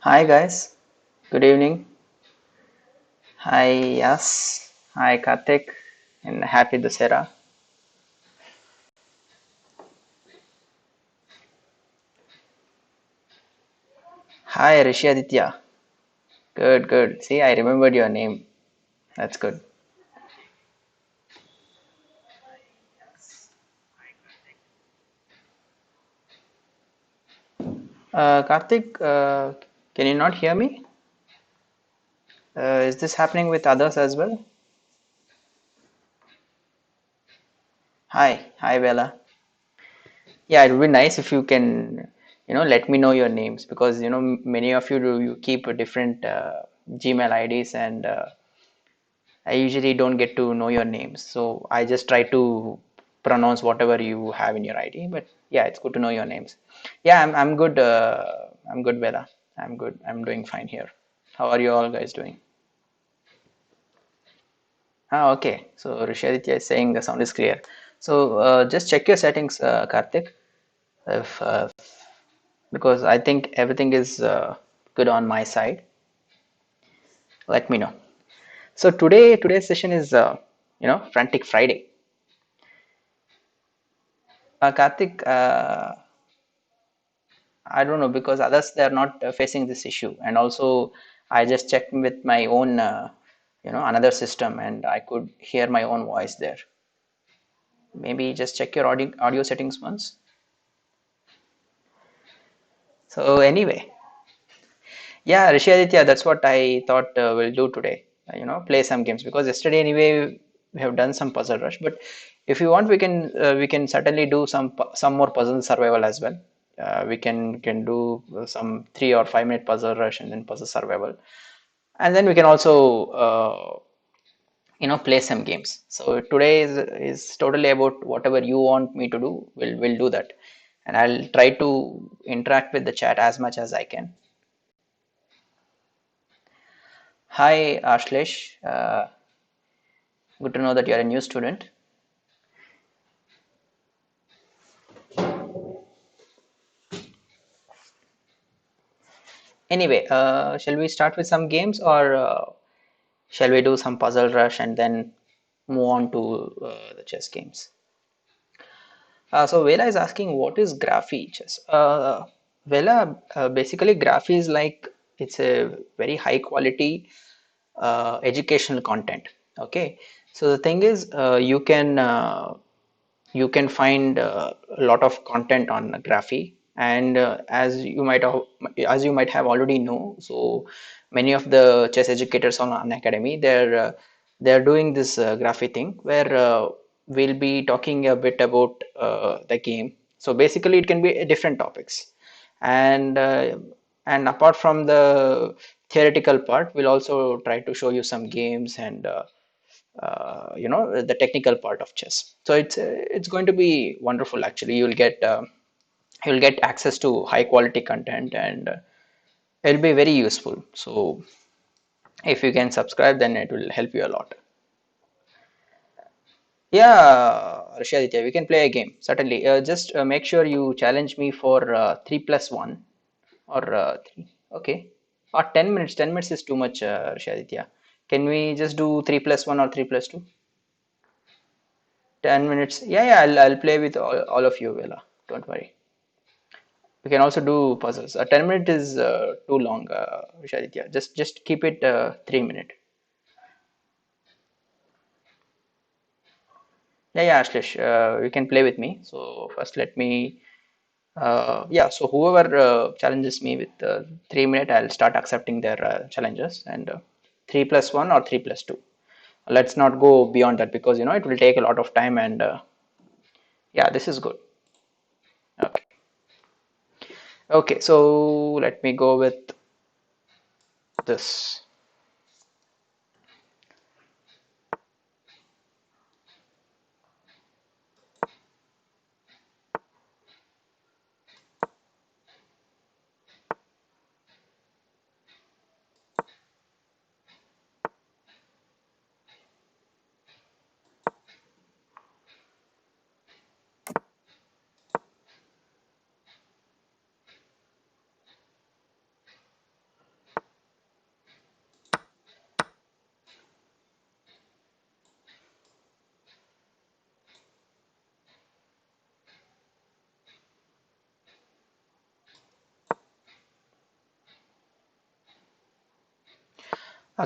Hi guys, good evening. Hi Yas, hi Karthik, and happy Dussehra. Hi Rishi Aditya. Good, good. See, I remembered your name. That's good. Karthik, can you not hear me? Is this happening with others as well? Hi Bella. Yeah, it would be nice if you can, let me know your names because many of you you keep a different Gmail IDs and I usually don't get to know your names, so I just try to pronounce whatever you have in your ID. But yeah, it's good to know your names. Yeah, I'm good. I'm good, Bella. I'm good. I'm doing fine here. How are you all guys doing? Ah, okay. So Rishaditya is saying the sound is clear. So just check your settings, Karthik, if because I think everything is good on my side. Let me know. So today's session is Frantic Friday. Karthik, I don't know because others they are not facing this issue, and also I just checked with my own, another system, and I could hear my own voice there. Maybe just check your audio settings once. So anyway, yeah, Rishi Aditya, that's what I thought we'll do today. Play some games because yesterday anyway we have done some puzzle rush, but if you want, we can certainly do some more puzzle survival as well. We can do some 3 or 5 minute puzzle rush and then puzzle survival, and then we can also play some games. So today is totally about whatever you want me to do. We'll do that, and I'll try to interact with the chat as much as I can. Hi Ashlesh, good to know that you're a new student. Anyway, shall we start with some games, or shall we do some puzzle rush and then move on to the chess games? So Vela is asking, what is Graphy chess? Vela, basically Graphy is like it's a very high quality educational content. Okay, so the thing is, you can find a lot of content on Graphy, and as you might have already know, so many of the chess educators on Unacademy, they're doing this Graphy thing where we'll be talking a bit about the game. So basically it can be different topics, and apart from the theoretical part, we'll also try to show you some games and the technical part of chess. So it's going to be wonderful. Actually, you'll get access to high quality content, and it'll be very useful. So if you can subscribe, then it will help you a lot. Yeah, Rishaditya, we can play a game certainly. Just make sure you challenge me for 3+1 or 3. Okay, or 10 minutes. 10 minutes is too much, Rishaditya. Can we just do 3+1 or 3+2? 10 minutes. Yeah, yeah, I'll play with all of you, Vela. Don't worry. We can also do puzzles. 10 minute is too long, Vishaditya. Just keep it 3 minute. Yeah, yeah, Ashlish, you can play with me. So first let me, yeah, so whoever challenges me with 3 minute, I'll start accepting their challenges, and 3+1 or 3+2. Let's not go beyond that because it will take a lot of time, and yeah, this is good. Okay. Okay, so let me go with this.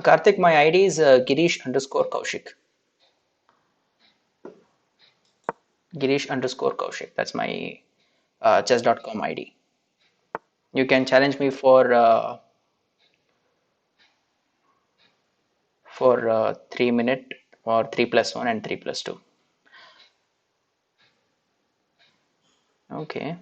Karthik, my ID is Girish underscore Koushik. Girish underscore Koushik. That's my chess.com ID. You can challenge me for 3 minute or 3+1 and 3+2. Okay.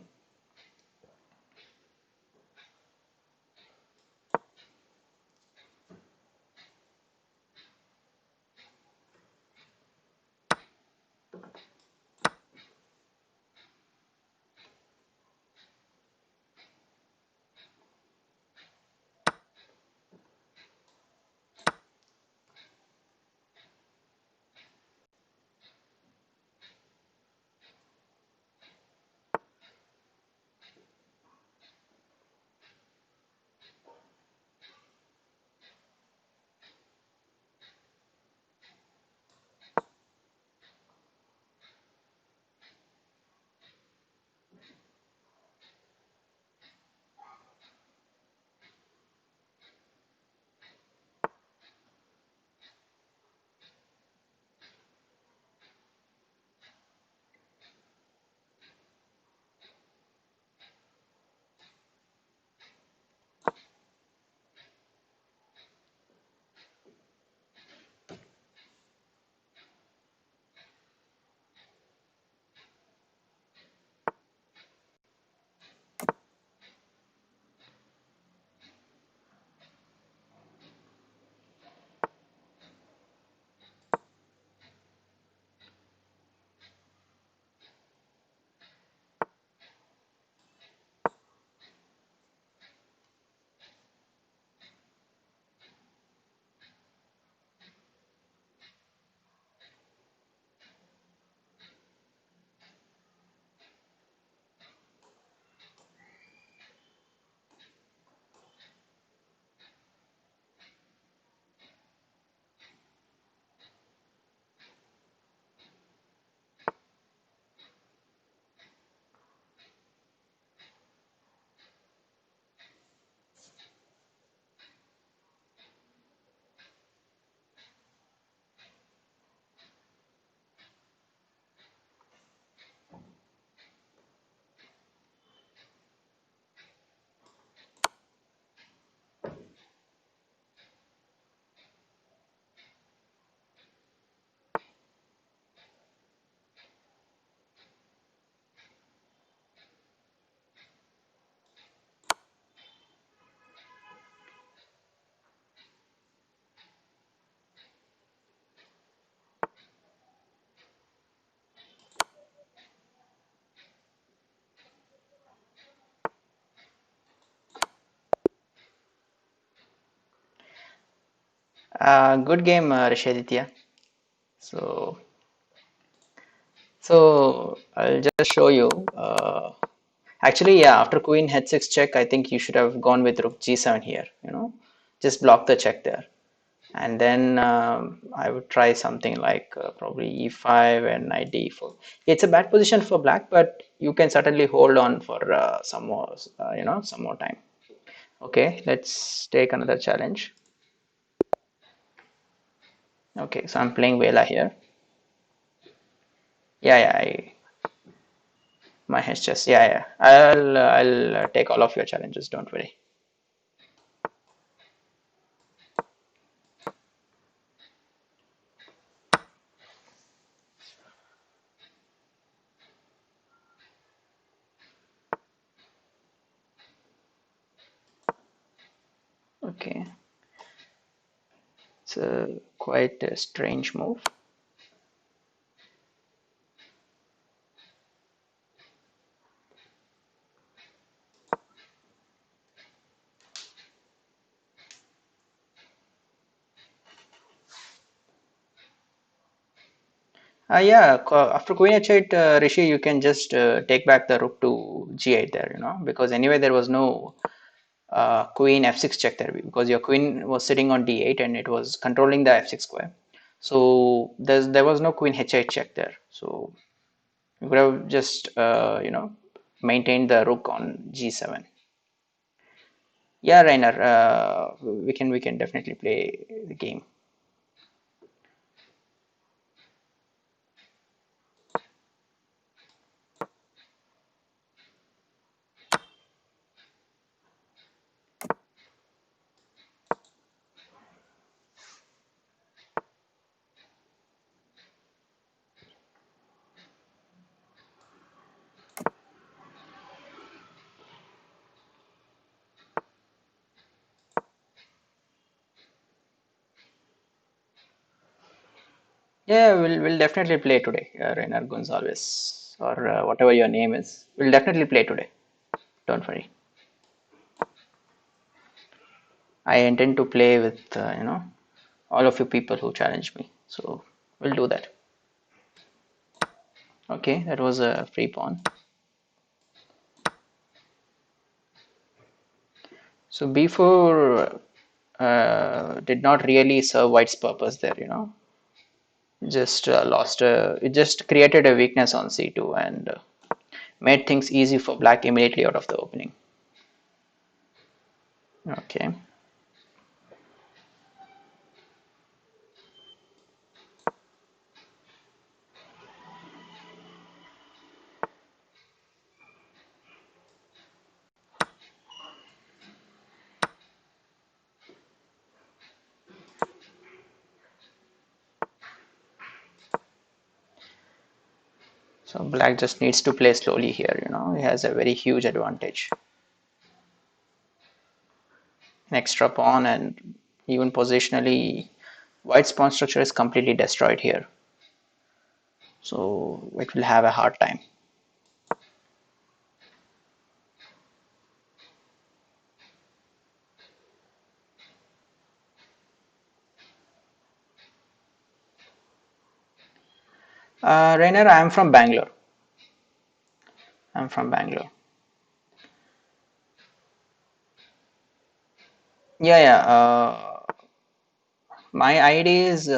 Good game, Rishaditya. So, so I'll just show you. Actually, yeah, after Queen H6 check, I think you should have gone with Rook G7 here. Just block the check there, and then I would try something like probably E5 and Knight D4. It's a bad position for Black, but you can certainly hold on for some more, some more time. Okay, let's take another challenge. Okay, so I'm playing Vela here. Yeah, yeah, my head's just yeah, yeah. I'll take all of your challenges. Don't worry. Okay, it's a quite a strange move. Yeah, after Queen H8, Rishi, you can just take back the rook to G8 there, because anyway there was no Queen F6 check there because your queen was sitting on D8 and it was controlling the F6 square. So there was no Queen H8 check there. So you could have just maintained the rook on G7. Yeah, Rainer, we can definitely play the game. Yeah, we'll definitely play today, Rainer Gonzalez, or whatever your name is. We'll definitely play today. Don't worry. I intend to play with all of you people who challenge me. So we'll do that. Okay, that was a free pawn. So b4 did not really serve white's purpose there. Just lost. It just created a weakness on c2 and made things easy for black immediately out of the opening. Okay. So black just needs to play slowly here. He has a very huge advantage. An extra pawn and even positionally, white's pawn structure is completely destroyed here. So it will have a hard time. Rainer, I am from Bangalore. I'm from Bangalore. Yeah, yeah. My ID is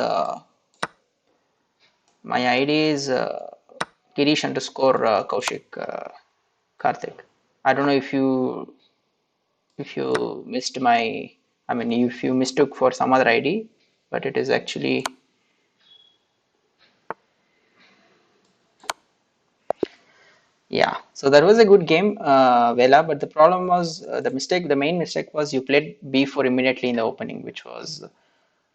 my ID is Girish underscore Koushik Karthik. I don't know if you missed my. I mean, if you mistook for some other ID, but it is actually. Yeah, so that was a good game, Vela. But the problem was the mistake. The main mistake was you played b4 immediately in the opening, which was,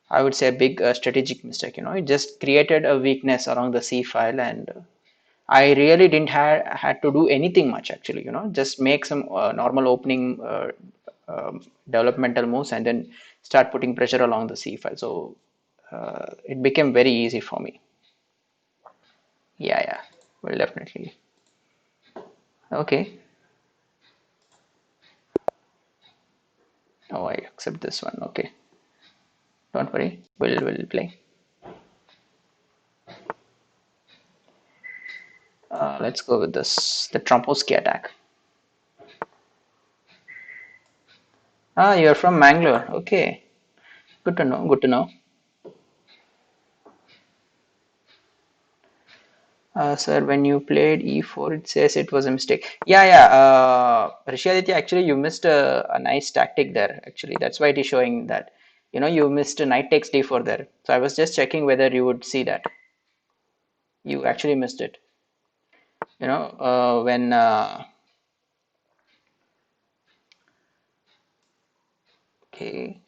I would say, a big strategic mistake. It just created a weakness along the c file, and I really didn't had to do anything much actually. Just make some normal opening developmental moves and then start putting pressure along the c file. So it became very easy for me. Yeah, yeah. Well, definitely. Okay. Oh, I accept this one. Okay. Don't worry. We'll play. Let's go with this. The Trompowsky attack. Ah, you're from Mangalore. Okay. Good to know. Good to know. Sir, when you played e4, it says it was a mistake. Yeah, yeah. Rishaditya, actually, you missed a nice tactic there. Actually, that's why it is showing that. You missed a knight takes d4 there. So I was just checking whether you would see that. You actually missed it. When okay,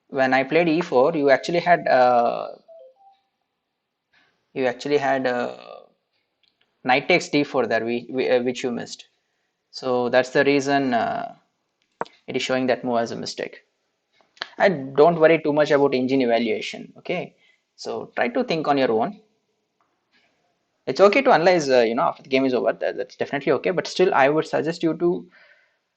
when I played e4, you actually had knight takes d4 there, which you missed. So that's the reason it is showing that move as a mistake. And don't worry too much about engine evaluation. Okay, so try to think on your own. It's okay to analyze, after the game is over. That's definitely okay. But still, I would suggest you to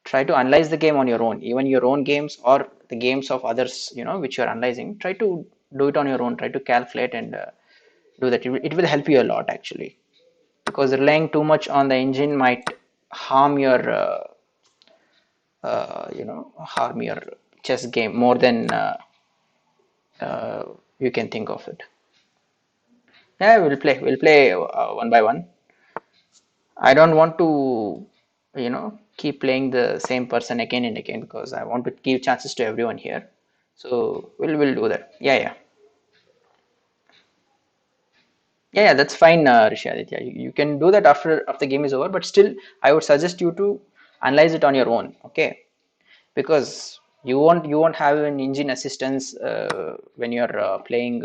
try to analyze the game on your own, even your own games or the games of others, which you're analyzing. Try to do it on your own. Try to calculate and do that. It will help you a lot actually, because relying too much on the engine might harm your, harm your chess game more than uh, you can think of it. Yeah, we'll play. We'll play one by one. I don't want to. keep playing the same person again and again because I want to give chances to everyone here. So we'll do that. Yeah, yeah. Yeah, that's fine, Rishaditya. You can do that after the game is over, but still, I would suggest you to analyze it on your own, okay? Because you won't have an engine assistance when you're playing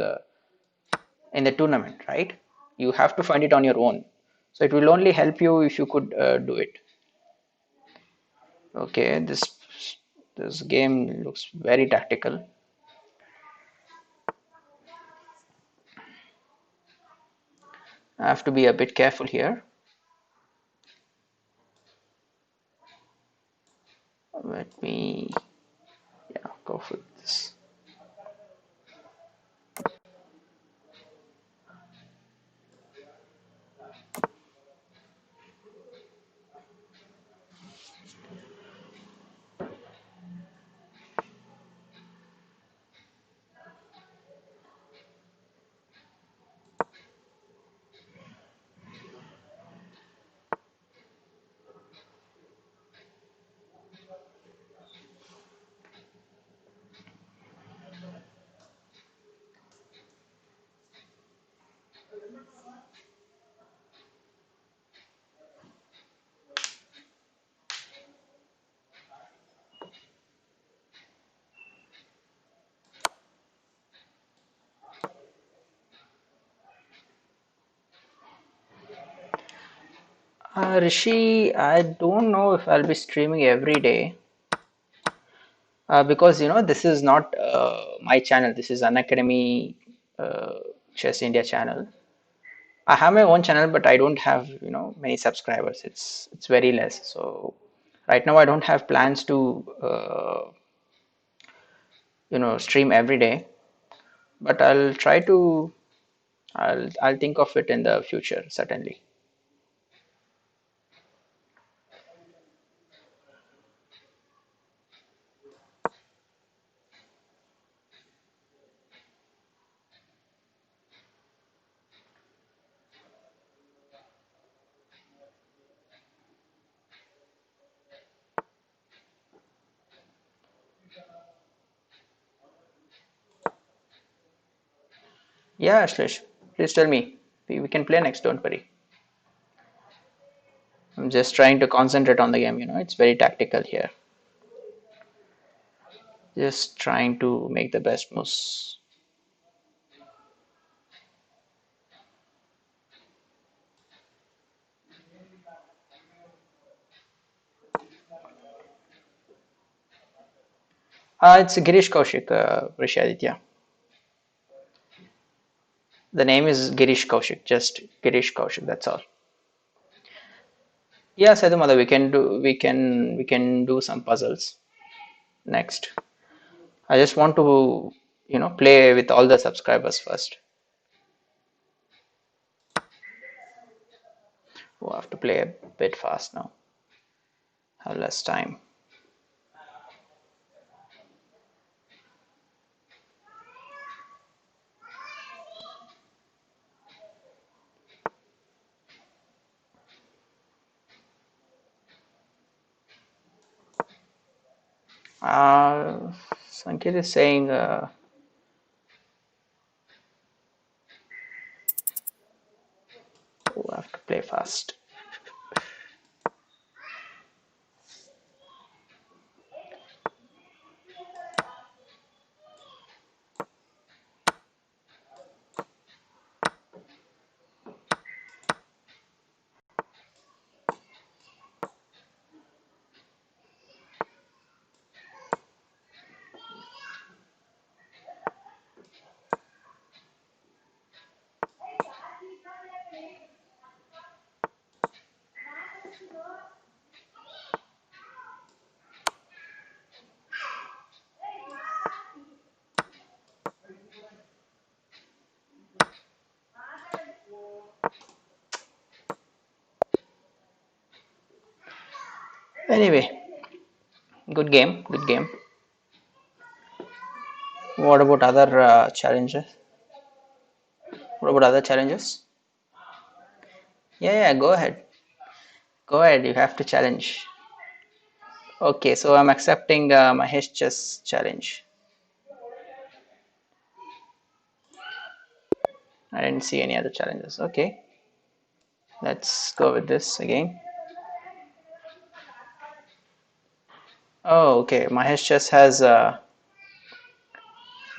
in the tournament, right? You have to find it on your own. So it will only help you if you could do it. Okay, this game looks very tactical. I have to be a bit careful here. Let me, yeah, go for this. Rishi, I don't know if I'll be streaming every day because this is not my channel. This is Unacademy uh, Chess India channel. I have my own channel, but I don't have many subscribers. It's very less. So right now I don't have plans to stream every day. But I'll try to. I'll think of it in the future certainly. Yeah, Ashlesh, please tell me. We can play next. Don't worry. I'm just trying to concentrate on the game. It's very tactical here. Just trying to make the best moves. It's Girish Koushik, Rishaditya. The name is Girish Koushik. Just Girish Koushik. That's all. Yeah, Sadhumada, we can do some puzzles next. I just want to play with all the subscribers first. We'll have to play a bit fast now. Have less time. Sanket is saying we'll have to play fast. Anyway, good game, good game. What about other challenges? What about other challenges? Yeah, yeah, go ahead. Go ahead, you have to challenge. Okay, so I'm accepting Mahesh chess challenge. I didn't see any other challenges. Okay, let's go with this again. Oh, okay. Mahesh chess has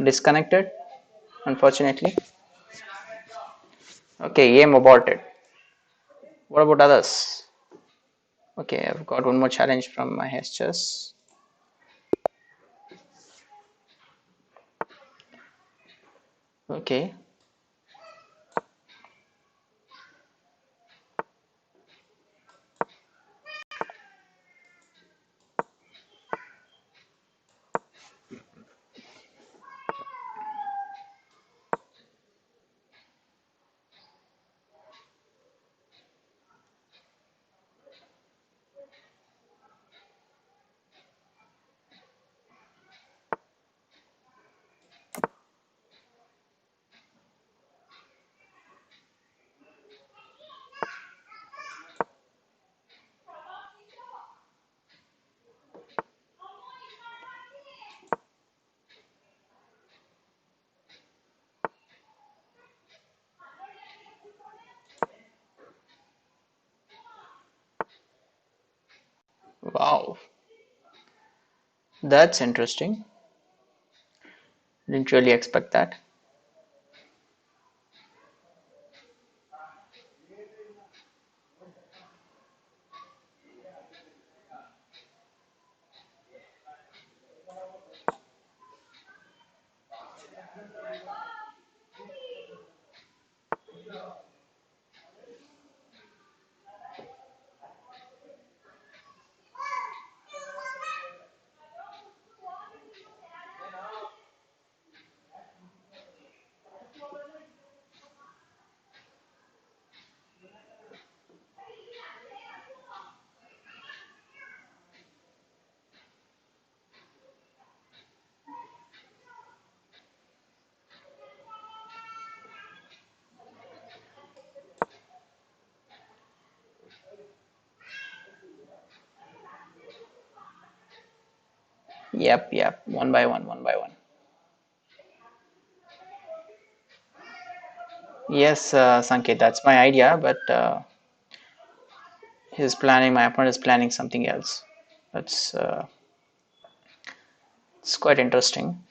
disconnected, unfortunately. Okay, game aborted. What about others? Okay, I've got one more challenge from Mahesh chess. Okay, wow, that's interesting. Didn't really expect that. Yep, yep, one by one, one by one. Yes, Sanket, that's my idea, but he's planning, my opponent is planning something else. That's it's quite interesting.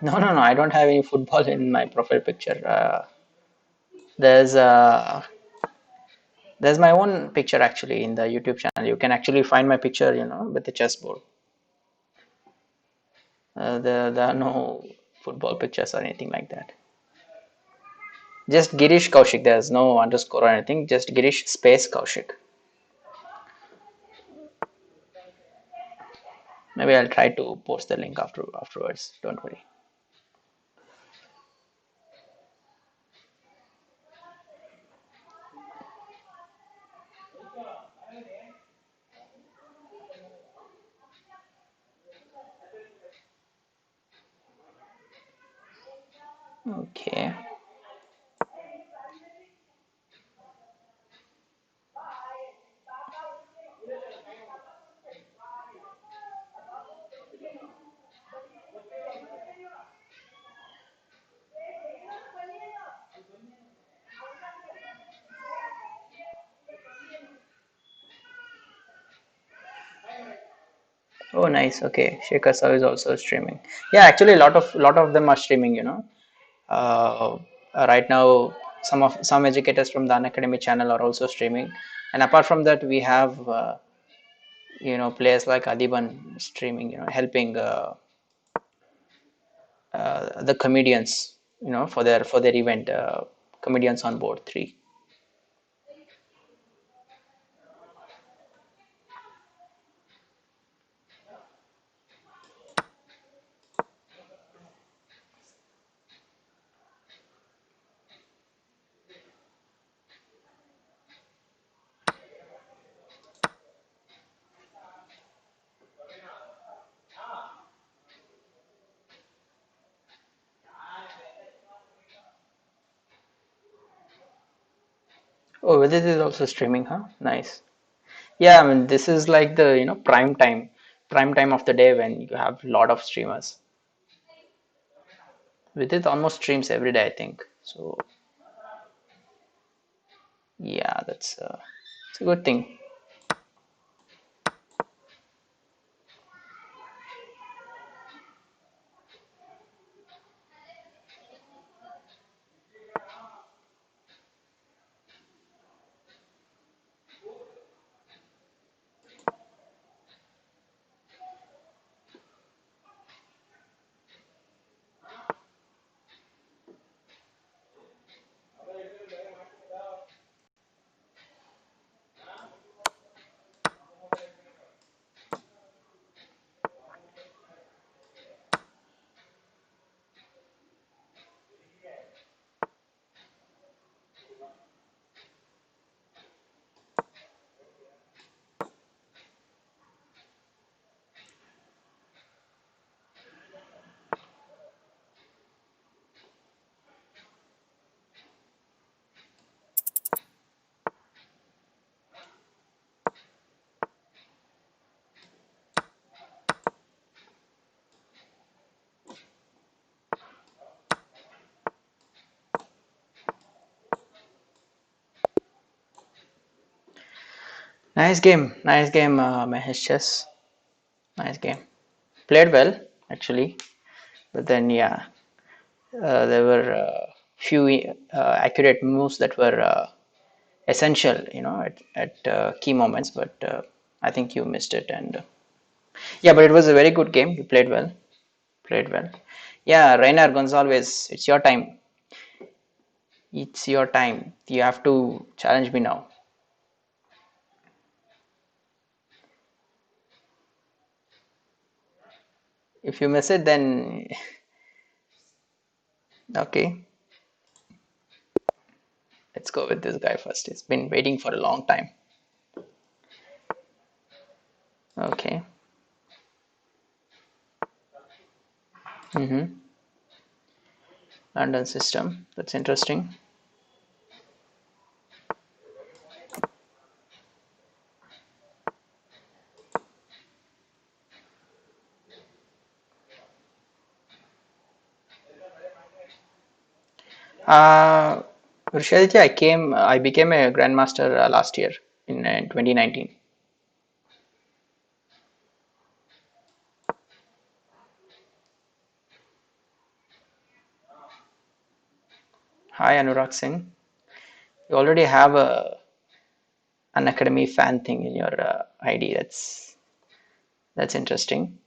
No, no, no, I don't have any football in my profile picture. There's there's my own picture actually in the YouTube channel. You can actually find my picture, with the chessboard. There are no football pictures or anything like that. Just Girish Koushik. There's no underscore or anything. Just Girish space Koushik. Maybe I'll try to post the link afterwards. Don't worry. Okay. Oh, nice. Okay, Shaker Sav is also streaming. Yeah, actually, a lot of them are streaming. Uh, right now, some educators from the Unacademy channel are also streaming, and apart from that, we have players like Adiban streaming. Helping the comedians. For their event, comedians on board three. Oh, this is also streaming, huh? Nice. Yeah, I mean this is like the prime time of the day when you have a lot of streamers. With it almost streams every day, I think. So yeah, that's it's a good thing. Nice game, Mahesh. Chess, nice game. Played well actually, but then yeah, there were few accurate moves that were essential, at key moments. But I think you missed it, and yeah, but it was a very good game. You played well, played well. Yeah, Reiner Gonzalez, it's your time. It's your time. You have to challenge me now. If you miss it, then okay, let's go with this guy first. It's been waiting for a long time. Okay. Mm-hmm. London system. That's interesting. Uh, Rishaditya, I became a grandmaster last year in 2019. Hi, Anurag Singh. You already have a Unacademy fan thing in your ID. That's interesting.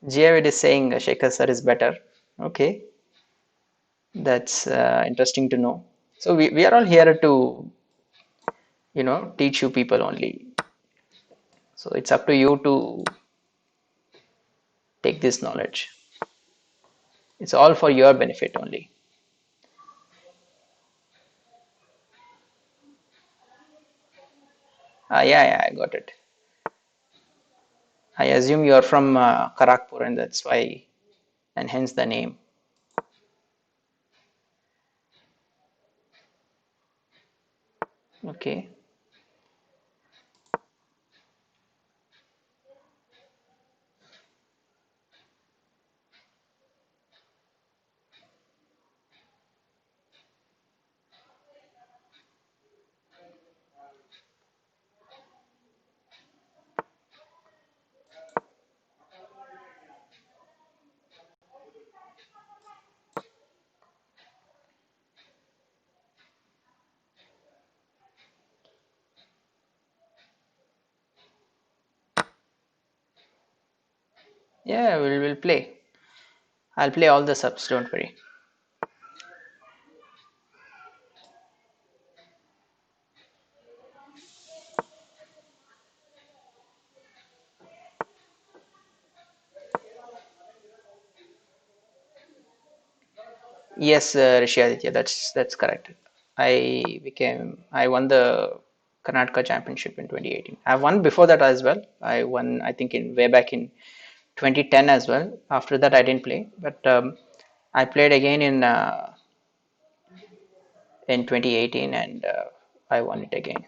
Javid is saying Shekhar sir is better. Okay, that's interesting to know. So we are all here to teach you people only. So it's up to you to take this knowledge. It's all for your benefit only. Yeah, I got it. I assume you are from Karakpur, and that's why, and hence the name. Okay. Yeah, we'll play. I'll play all the subs. Don't worry. Yes, Rishi Aditya, that's correct. I won the Karnataka Championship in 2018. I've won before that as well. I won, I think, in way back in 2010 as well. After that, I didn't play, but I played again in 2018, and I won it again.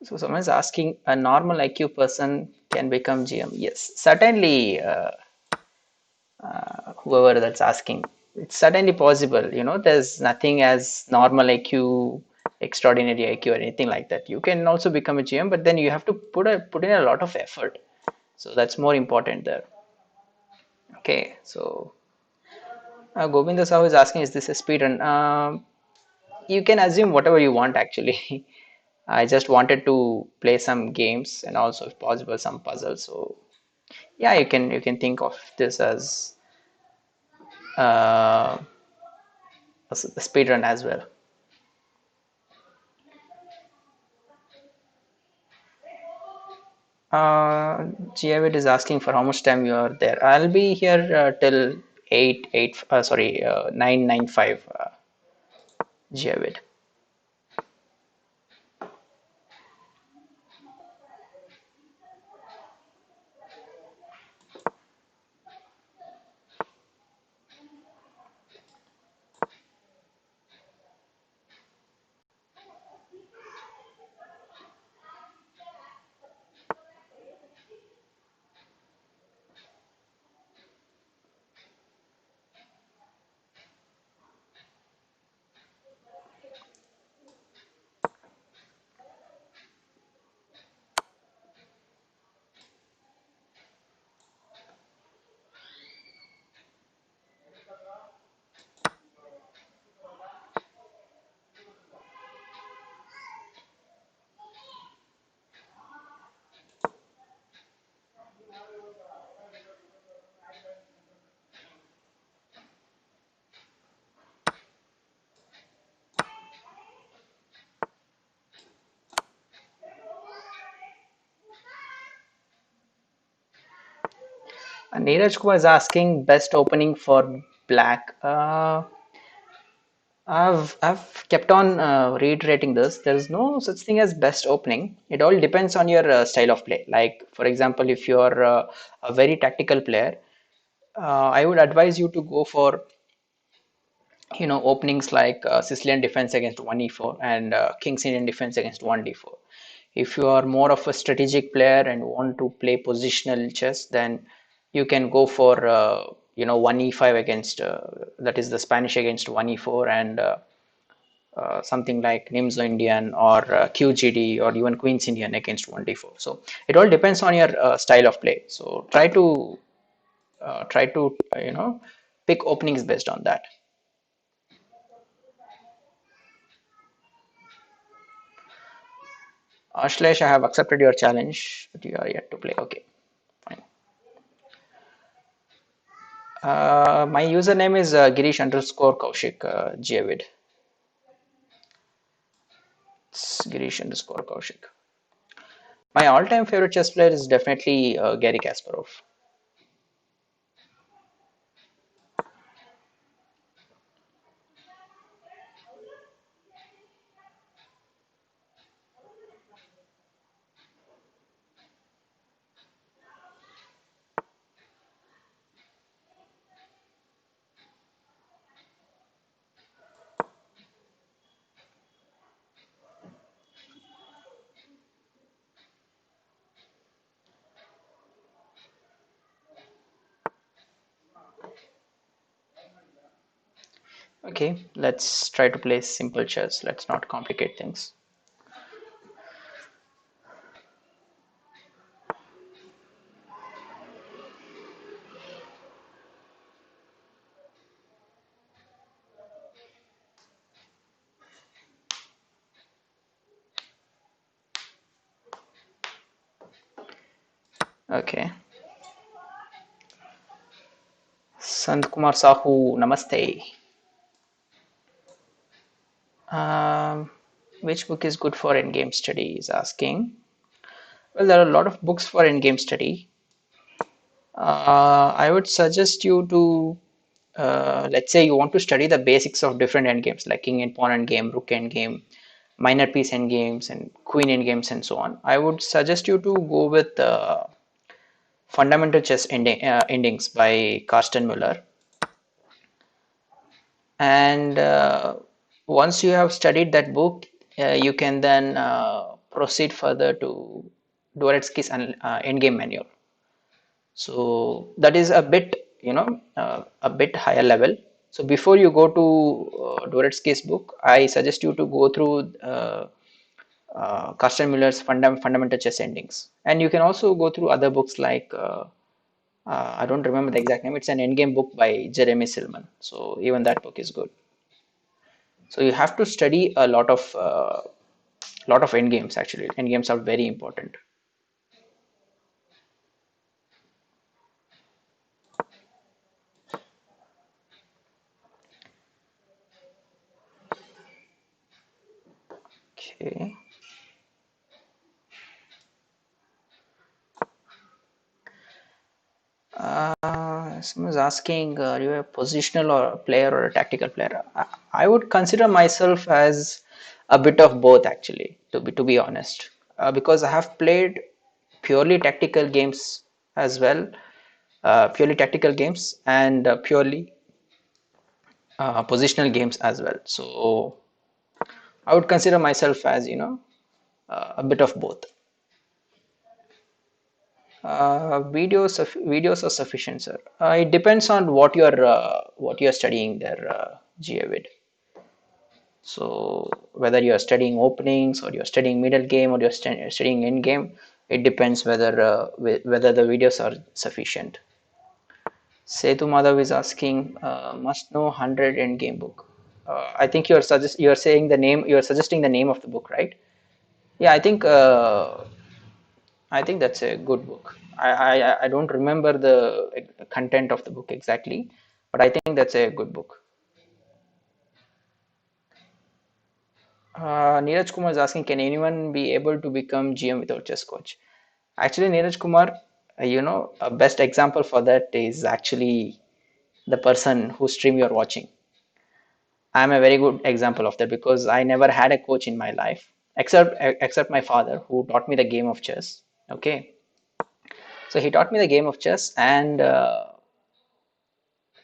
So someone's asking, a normal IQ person can become GM. Yes, certainly. Whoever that's asking, it's certainly possible. There's nothing as normal IQ, extraordinary IQ, or anything like that. You can also become a GM, but then you have to put in a lot of effort. So that's more important there. Okay, so Govinda Sahu is asking, is this a speedrun? You can assume whatever you want actually. I just wanted to play some games and also, if possible, some puzzles. So yeah, you can think of this as uh, a speedrun as well. Javid is asking for how much time you are there. I'll be here till 8 8. Sorry, 9 9 5. Javid. Neeraj Kumar is asking best opening for Black. I've kept on reiterating this. There is no such thing as best opening. It all depends on your style of play. Like for example, if you're a very tactical player, I would advise you to go for openings like Sicilian defense against 1e4 and King's Indian defense against 1d4. If you are more of a strategic player and want to play positional chess, then you can go for 1e5 against that is the Spanish against 1e4, and something like Nimzo Indian or QGD or even Queen's Indian against 1d4. So it all depends on your style of play. So try to pick openings based on that. Ashlesh, I have accepted your challenge, but you are yet to play. Okay, fine. My username is Girish underscore Koushik, Javid. It's Girish underscore Koushik. My all-time favorite chess player is definitely Gary Kasparov. Okay, let's try to play simple chess. Let's not complicate things. Okay. Sant Kumar Sahu, Namaste. Um, which book is good for in-game study? Is asking. Well, there are a lot of books for in-game study. I would suggest you to let's say you want to study the basics of different endgames like king and pawn endgame, rook endgame, minor piece endgames, and queen endgames, and so on. I would suggest you to go with Fundamental Chess Endings by Carsten Müller. And once you have studied that book, you can then proceed further to Dvoretsky's Endgame Manual. So that is a bit, a bit higher level. So before you go to Dvoretsky's book, I suggest you to go through Carsten Miller's Fundamental Chess Endings, and you can also go through other books like I don't remember the exact name. It's an endgame book by Jeremy Silman. So even that book is good. So you have to study a lot of endgames. Actually, endgames are very important. Okay. Someone's asking, are you a positional or a player or a tactical player? I would consider myself as a bit of both, actually, to be honest, because I have played purely tactical games as well, purely tactical games and purely positional games as well. So I would consider myself as a bit of both. Videos are sufficient, sir. It depends on what you're studying there, Giavid. So whether you're studying openings or you're studying middle game or you're studying end game, it depends whether the videos are sufficient. Setu Madhav is asking, must know 100 end game book. I think you're saying the name. You're suggesting the name of the book, right? Yeah, I think that's a good book. I don't remember the content of the book exactly, but I think that's a good book. Neeraj Kumar is asking, can anyone be able to become GM without chess coach? Actually, Neeraj Kumar, a best example for that is actually the person whose stream you're watching. I'm a very good example of that because I never had a coach in my life except my father who taught me the game of chess. Okay, so he taught me the game of chess, and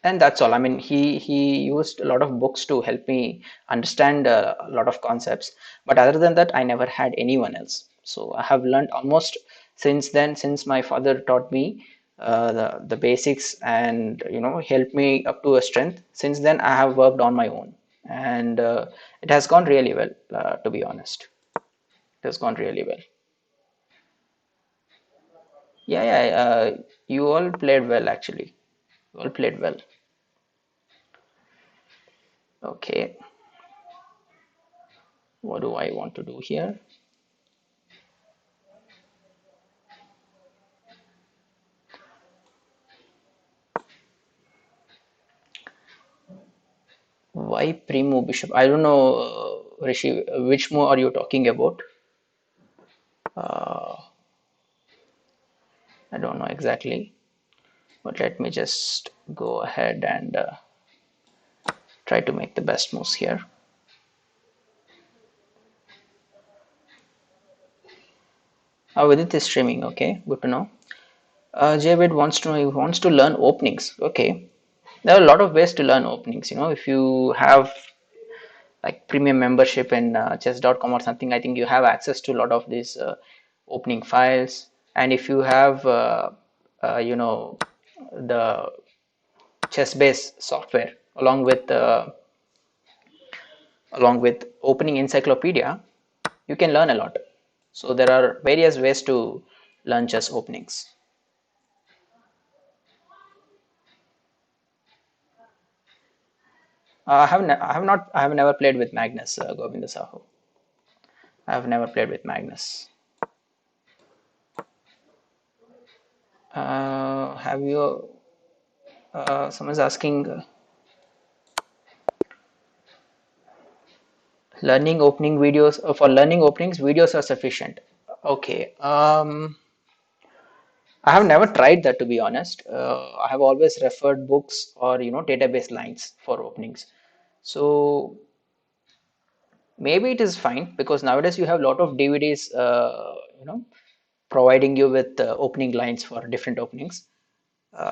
that's all. I mean, he used a lot of books to help me understand a lot of concepts, but other than that I never had anyone else. So I have learned almost since then, since my father taught me the basics and helped me up to a strength. Since then I have worked on my own, and it has gone really well, to be honest. It has gone really well. Yeah, you all played well, actually. You all played well. Okay, what do I want to do here? Why pre-move bishop? I don't know, Rishi, which move are you talking about? Uh, I don't know exactly, but let me just go ahead and try to make the best moves here. Vidit is streaming, okay, good to know. Javid wants to know, he wants to learn openings. Okay, there are a lot of ways to learn openings. If you have like premium membership in chess.com or something, I think you have access to a lot of these opening files. And if you have the chess based software along with opening encyclopedia, you can learn a lot. So there are various ways to learn chess openings. I have never played with Magnus, Govinda Sahu. I have never played with Magnus. Have you? Someone's asking, learning opening videos, for learning openings videos are sufficient. Okay. I have never tried that, to be honest. I have always referred books or database lines for openings. So maybe it is fine because nowadays you have a lot of DVDs, providing you with opening lines for different openings.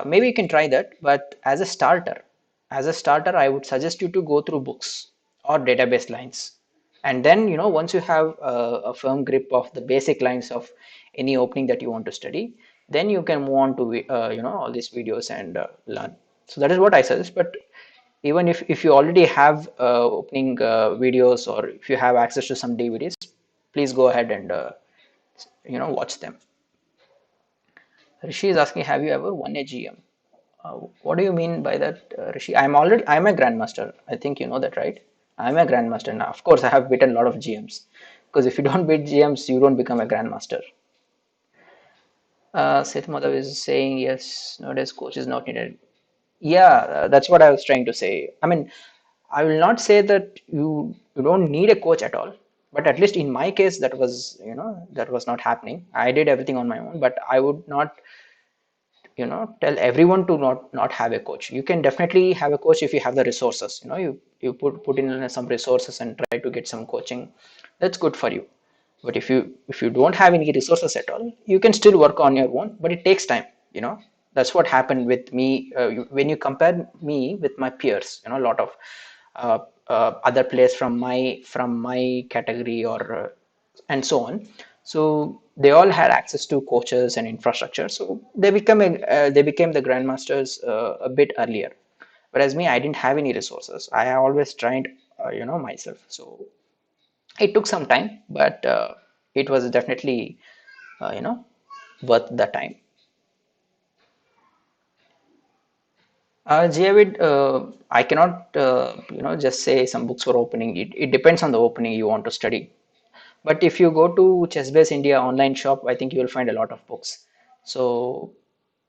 Maybe you can try that, but as a starter, I would suggest you to go through books or database lines, and then once you have a firm grip of the basic lines of any opening that you want to study, then you can move on to all these videos and learn. So that is what I suggest. But even if you already have opening videos, or if you have access to some DVDs, please go ahead and watch them. Rishi is asking, have you ever won a GM? What do you mean by that, Rishi? I'm a grandmaster. I think you know that, right? I'm a grandmaster now. Of course, I have beaten a lot of GMs, because if you don't beat GMs, you don't become a grandmaster. Seth Madhav is saying yes. Nowadays, coach is not needed. Yeah, that's what I was trying to say. I mean, I will not say that you don't need a coach at all, but at least in my case, that was not happening. I did everything on my own, but I would not tell everyone to not have a coach. You can definitely have a coach if you have the resources. You put in some resources and try to get some coaching. That's good for you. But if you don't have any resources at all, you can still work on your own, but it takes time. That's what happened with me. When you compare me with my peers, a lot of other players from my category, or and so on. So they all had access to coaches and infrastructure. So they became the grandmasters a bit earlier. Whereas me, I didn't have any resources. I always trained, myself. So it took some time, but it was definitely, worth the time. Javid, I cannot, just say some books for opening. It depends on the opening you want to study. But if you go to Chessbase India online shop, I think you will find a lot of books. So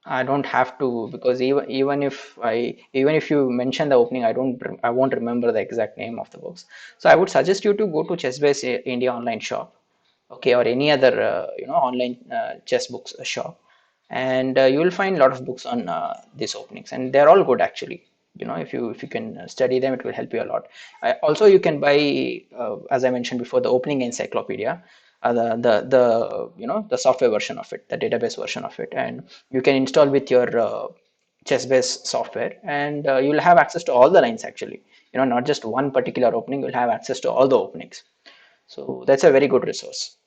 I don't have to, because even if you mention the opening, I won't remember the exact name of the books. So I would suggest you to go to Chessbase India online shop, okay, or any other online chess books shop, and you will find a lot of books on these openings, and they're all good actually. If you can study them, it will help you a lot. Also, you can buy, as I mentioned before, the opening encyclopedia, the software version of it, the database version of it, and you can install with your chess-based software, and you'll have access to all the lines actually. Not just one particular opening, you'll have access to all the openings. So that's a very good resource.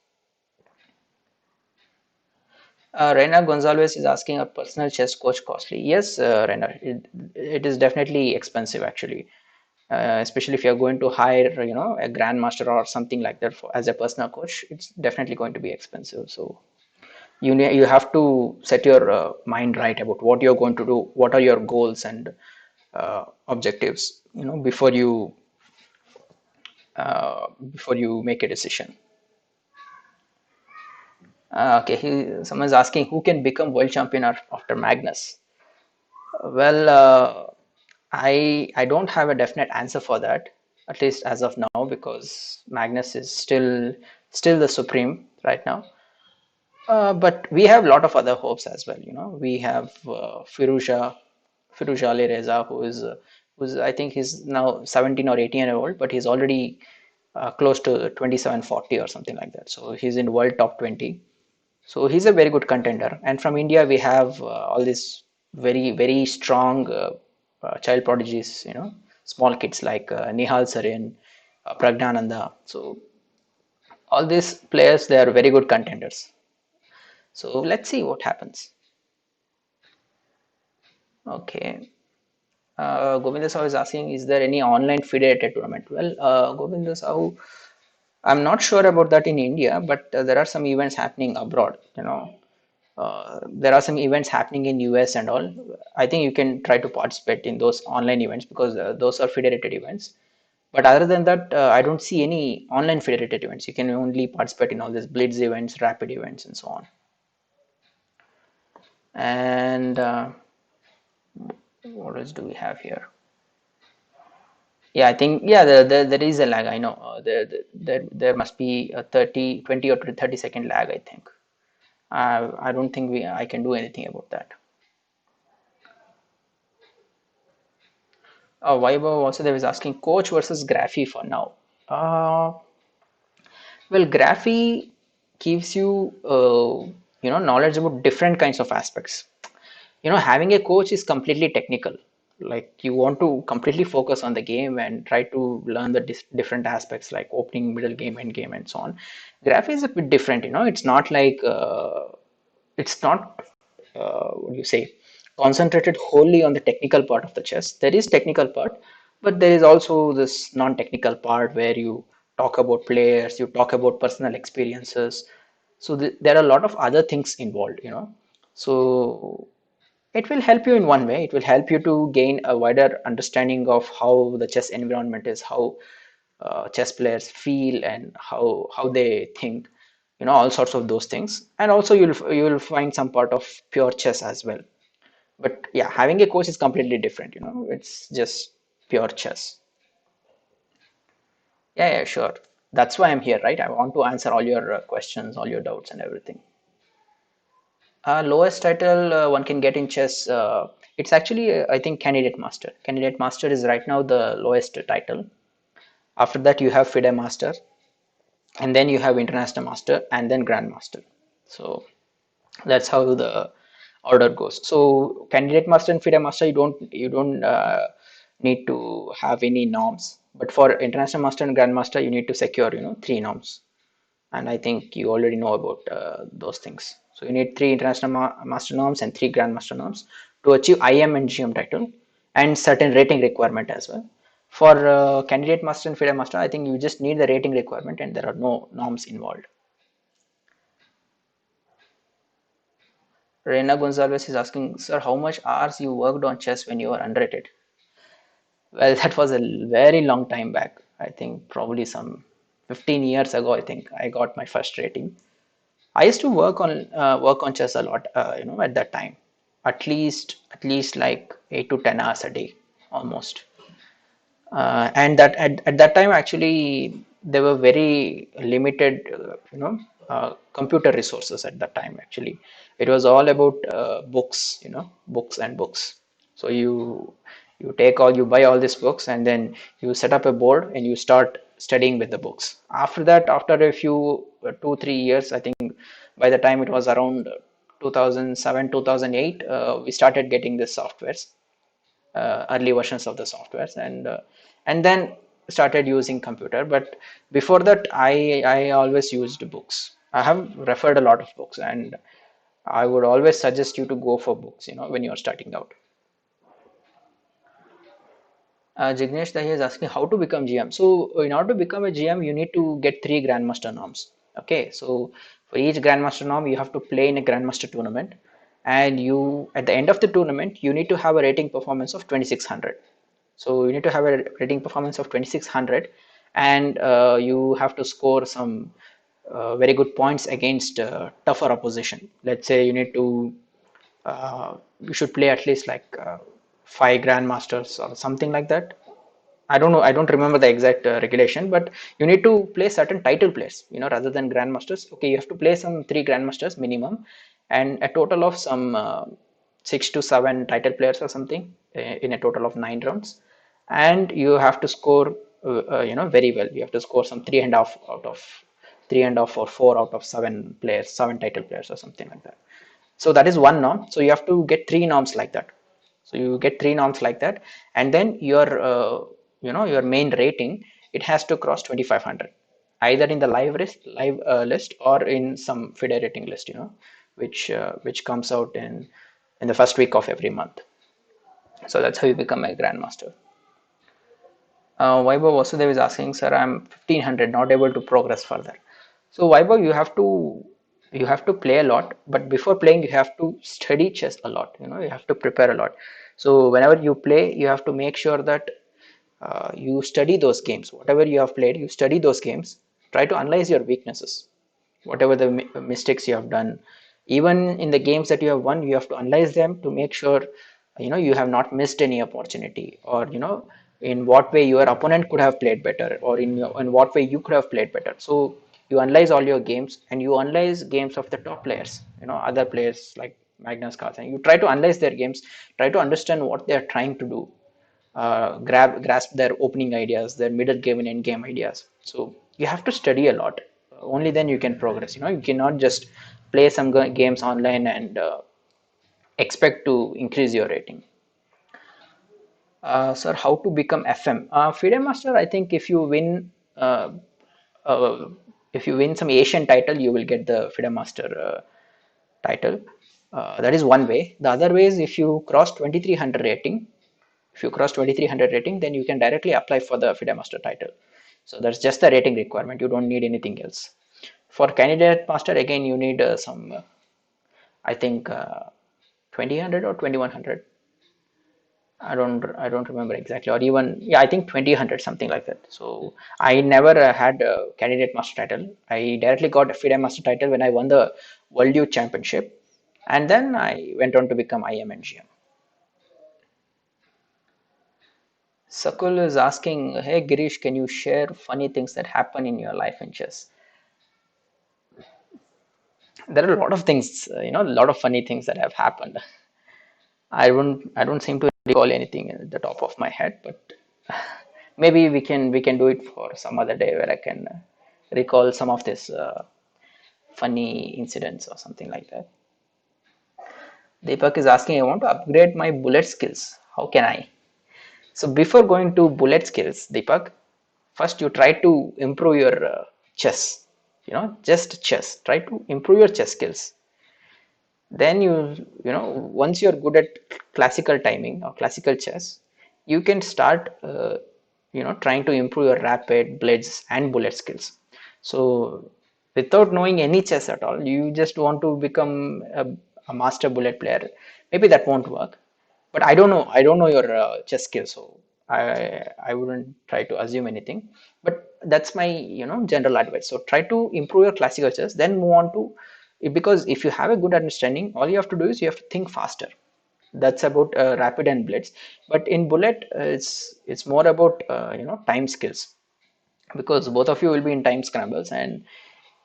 Reina Gonzalez is asking, a personal chess coach costly? Yes, Reina, it is definitely expensive actually. Especially if you're going to hire, a grandmaster or something like that as a personal coach, it's definitely going to be expensive. So you have to set your mind right about what you're going to do, what are your goals and objectives, before you make a decision. Okay, someone's asking, who can become world champion after Magnus? Well, I don't have a definite answer for that, at least as of now, because Magnus is still the supreme right now. But we have a lot of other hopes as well. We have Firuza Ali Reza, who's I think he's now 17 or 18 year old, but he's already close to 27-40 or something like that. So he's in world top 20. So he's a very good contender. And from India, we have all these very, very strong child prodigies, small kids like Nihal Sarin, Pragnananda. So all these players, they are very good contenders. So let's see what happens. Okay. Govinda Sahu is asking, is there any online federated tournament? Well, Govinda Sahu, I'm not sure about that in India, but there are some events happening abroad. There are some events happening in US and all. I think you can try to participate in those online events, because those are federated events. But other than that, I don't see any online federated events. You can only participate in all these blitz events, rapid events, and so on. And what else do we have here? Yeah, I think, yeah, there is a lag. I know there must be a 30, 20 or 30-second lag, I think. I don't think I can do anything about that. Vaibhav Vasudev is asking coach versus Graphy for now. Uh, well, Graphy gives you knowledge about different kinds of aspects. Having a coach is completely technical. Like you want to completely focus on the game and try to learn the different aspects like opening, middle game, end game, and so on. Graphy is a bit different. It's not like it's not what do you say, concentrated wholly on the technical part of the chess. There is technical part, but there is also this non-technical part where you talk about players, you talk about personal experiences. So there are a lot of other things involved. So it will help you in one way. It will help you to gain a wider understanding of how the chess environment is, how chess players feel, and how they think. All sorts of those things. And also you'll find some part of pure chess as well. But yeah, having a coach is completely different. It's just pure chess. Yeah, yeah, sure. That's why I'm here, right? I want to answer all your questions, all your doubts, and everything. Lowest title one can get in chess. It's actually, I think, Candidate Master. Candidate Master is right now the lowest title. After that, you have FIDE Master, and then you have International Master, and then Grandmaster. So that's how the order goes. So Candidate Master and FIDE Master, you don't need to have any norms. But for International Master and Grandmaster, you need to secure three norms. And I think you already know about those things. So you need three international master norms and three grandmaster norms to achieve IM and GM title, and certain rating requirement as well. For candidate master and FIDE master, I think you just need the rating requirement, and there are no norms involved. Reina Gonzalez is asking, sir, how much hours you worked on chess when you were unrated? Well, that was a very long time back. I think probably some 15 years ago. I think I got my first rating. I used to work on chess a lot, at that time, at least like 8 to 10 hours a day, almost. And that at that time actually there were very limited, computer resources at that time. Actually, it was all about books, books and books. So you buy all these books, and then you set up a board and you start studying with the books. After that, after a few 2 3 years, I think by the time it was around 2007 2008, we started getting the softwares, early versions of the softwares, and then started using computer. But before that, I always used books. I have referred a lot of books, and I would always suggest you to go for books, when you're starting out. Jignesh Dahi is asking how to become GM. So in order to become a GM, you need to get three Grandmaster norms. Okay, so for each Grandmaster norm, you have to play in a Grandmaster tournament, and you at the end of the tournament, you need to have a rating performance of 2600. So you need to have a rating performance of 2600, and you have to score some very good points against tougher opposition. Let's say you should play at least like five grandmasters or something like that. I don't know. I don't remember the exact regulation, but you need to play certain title players, rather than grandmasters. Okay, you have to play some three grandmasters minimum, and a total of some 6 to 7 title players or something, in a total of 9 rounds. And you have to score, very well. You have to score some 3.5 out of 3.5 or 4 out of 7 players, 7 title players or something like that. So that is one norm. So you have to get three norms like that. So you get three norms like that, and then your main rating, it has to cross 2500, either in the live list or in some FIDE rating list, which comes out in the first week of every month. So that's how you become a grandmaster. Vaibhav Vasudev is asking, sir, I'm 1500, not able to progress further. So Vaibhav, you have to play a lot, but before playing, you have to study chess a lot. You have to prepare a lot. So whenever you play, you have to make sure that you study those games. Whatever you have played, you study those games. Try to analyze your weaknesses, whatever the mistakes you have done. Even in the games that you have won, you have to analyze them to make sure you have not missed any opportunity, or in what way your opponent could have played better, or in what way you could have played better. So You analyze all your games, and you analyze games of the top players, other players like Magnus Carlsen. You try to analyze their games, try to understand what they are trying to do, grasp their opening ideas, their middle game and end game ideas. So you have to study a lot. Only then you can progress. You cannot just play some games online and expect to increase your rating. Sir, how to become FM? FIDE Master, I think uh, if you win some Asian title, you will get the FIDE Master title. That is one way. The other way is if you cross 2300 rating, then you can directly apply for the FIDE Master title. So that's just the rating requirement. You don't need anything else. For candidate master, again, you need some, I think, 2000 or 2100. I don't remember exactly, or even, yeah, I think 2000, something like that. So I never had a candidate master title. I directly got a FIDE master title when I won the World Youth Championship, and then I went on to become IM and GM. Sakul is asking, hey Girish, can you share funny things that happen in your life in chess? There are a lot of things, a lot of funny things that have happened. I don't seem to recall anything at the top of my head, but maybe we can do it for some other day where I can recall some of this funny incidents or something like that. Deepak is asking, I want to upgrade my bullet skills. How can I? So before going to bullet skills, Deepak, first you try to improve your chess. Just chess. Try to improve your chess skills. Then once you're good at classical timing or classical chess, you can start trying to improve your rapid, blitz and bullet skills. So without knowing any chess at all, you just want to become a master bullet player. Maybe that won't work, but I don't know your chess skills, so I wouldn't try to assume anything. But that's my general advice. So try to improve your classical chess, then move on to, because if you have a good understanding, all you have to do is you have to think faster. That's about rapid and blitz. But in bullet, it's more about time skills, because both of you will be in time scrambles, and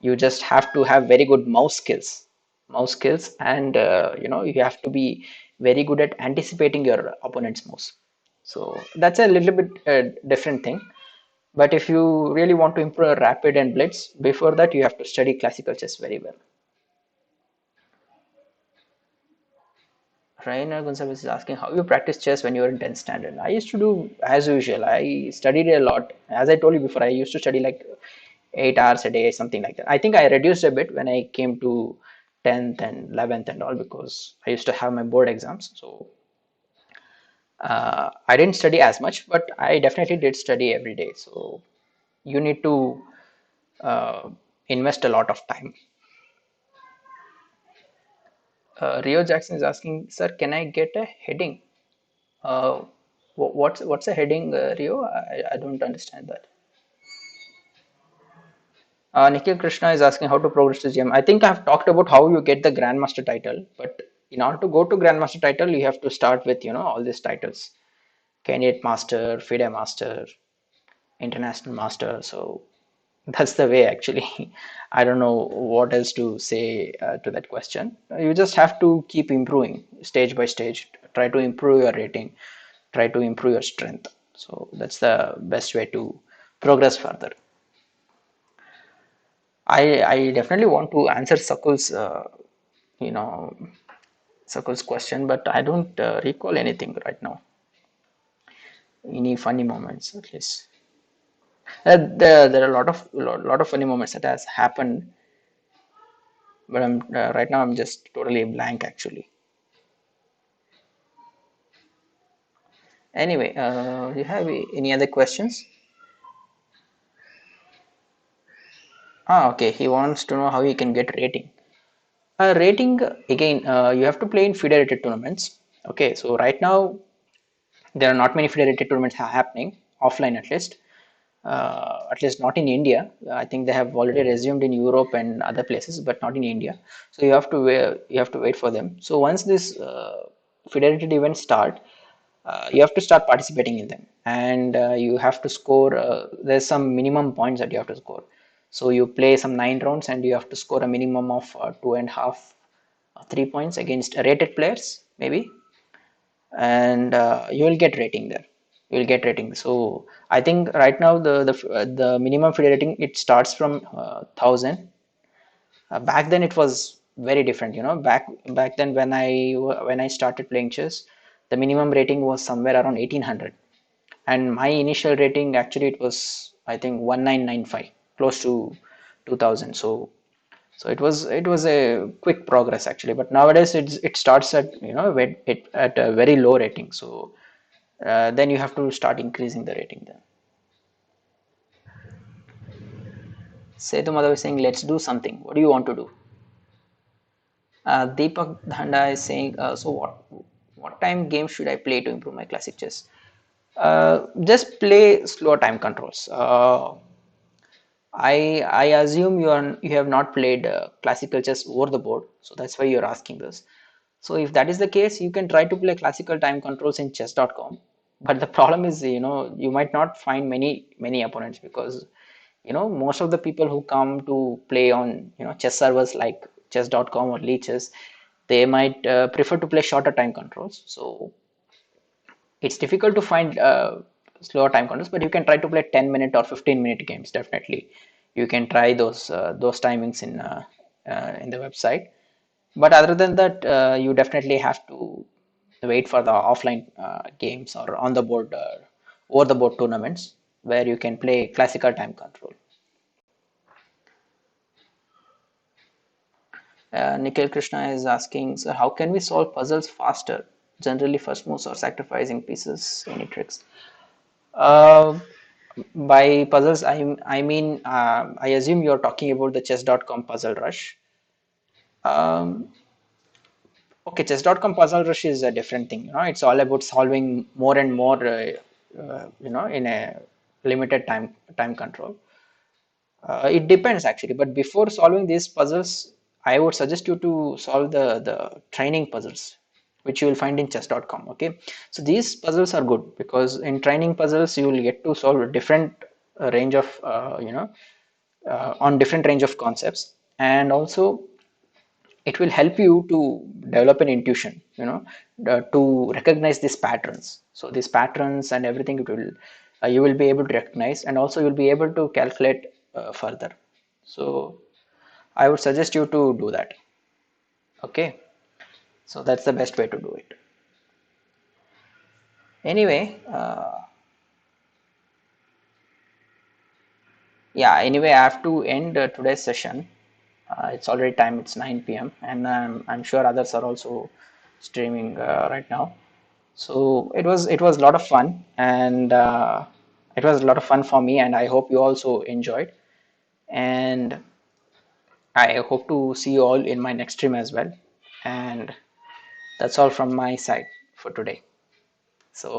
you just have to have very good mouse skills, and you have to be very good at anticipating your opponent's moves. So that's a little bit different thing. But if you really want to improve rapid and blitz, before that you have to study classical chess very well. Rainer Gonzalez is asking, how you practice chess when you were in 10th standard? I used to do as usual. I studied a lot. As I told you before, I used to study like 8 hours a day, something like that. I think I reduced a bit when I came to 10th and 11th and all, because I used to have my board exams. So I didn't study as much, but I definitely did study every day. So you need to uh, invest a lot of time. Rio Jackson is asking, sir, can I get a heading? Uh, what's a heading, Rio? I don't understand that. Nikhil Krishna is asking how to progress to GM. I think I've talked about how you get the Grandmaster title, but in order to go to Grandmaster title, you have to start with all these titles: Candidate Master, FIDE Master, International Master. So that's the way actually. I don't know what else to say to that question. You just have to keep improving stage by stage. Try to improve your rating. Try to improve your strength. So that's the best way to progress further. I definitely want to answer you know Sakul's question, but I don't recall anything right now. Any funny moments, at least. There are a lot of funny moments that has happened, but right now I'm just totally blank actually. Anyway, do you have any other questions? Okay. He wants to know how he can get rating. Rating, again, you have to play in federated tournaments. Okay, so right now there are not many federated tournaments happening offline, at least not in India. I think they have already resumed in Europe and other places, but not in India. So you have to wait for them. So once this federated events start, you have to start participating in them, and you have to score. There's some minimum points that you have to score. So you play some 9 rounds and you have to score a minimum of 2.5, 3 points against rated players, maybe, and you will get rating there. You will get rating. So I think right now the minimum FIDE rating, it starts from 1,000. Back then it was very different. Back then when I started playing chess, the minimum rating was somewhere around 1,800, and my initial rating actually it was, I think, 1995, close to 2,000. So it was a quick progress actually, but nowadays it starts at, at a very low rating. So then you have to start increasing the rating then. Setu Madhav is saying, let's do something. What do you want to do? Deepak Dhanda is saying, so what time game should I play to improve my classic chess? Just play slow time controls. I assume you have not played classical chess over the board, so that's why you're asking this. So if that is the case, you can try to play classical time controls in chess.com. But the problem is, you might not find many opponents, because most of the people who come to play on chess servers like chess.com or leeches, they might prefer to play shorter time controls. So it's difficult to find slower time controls, but you can try to play 10-minute or 15-minute games. Definitely you can try those timings in the website. But other than that, you definitely have to wait for the offline games or on the board, over the board tournaments, where you can play classical time control. Nikhil Krishna is asking, so how can we solve puzzles faster? Generally, first moves or sacrificing pieces. Any tricks? Uh, by puzzles, I mean, I assume you're talking about the chess.com puzzle rush. Um, okay, chess.com puzzle rush is a different thing. It's all about solving more and more, in a limited time control. It depends actually, but before solving these puzzles, I would suggest you to solve the training puzzles, which you will find in chess.com. Okay, so these puzzles are good because in training puzzles you will get to solve a different range of on different range of concepts, and also it will help you to develop an intuition, to recognize these patterns. So these patterns and everything, it will you will be able to recognize, and also you'll be able to calculate further. So I would suggest you to do that. Okay, so that's the best way to do it. Anyway, yeah, anyway, I have to end today's session. It's already time, it's 9 p.m., and I'm sure others are also streaming right now. So it was a lot of fun, and it was a lot of fun for me, and I hope you also enjoyed. And I hope to see you all in my next stream as well. And that's all from my side for today. So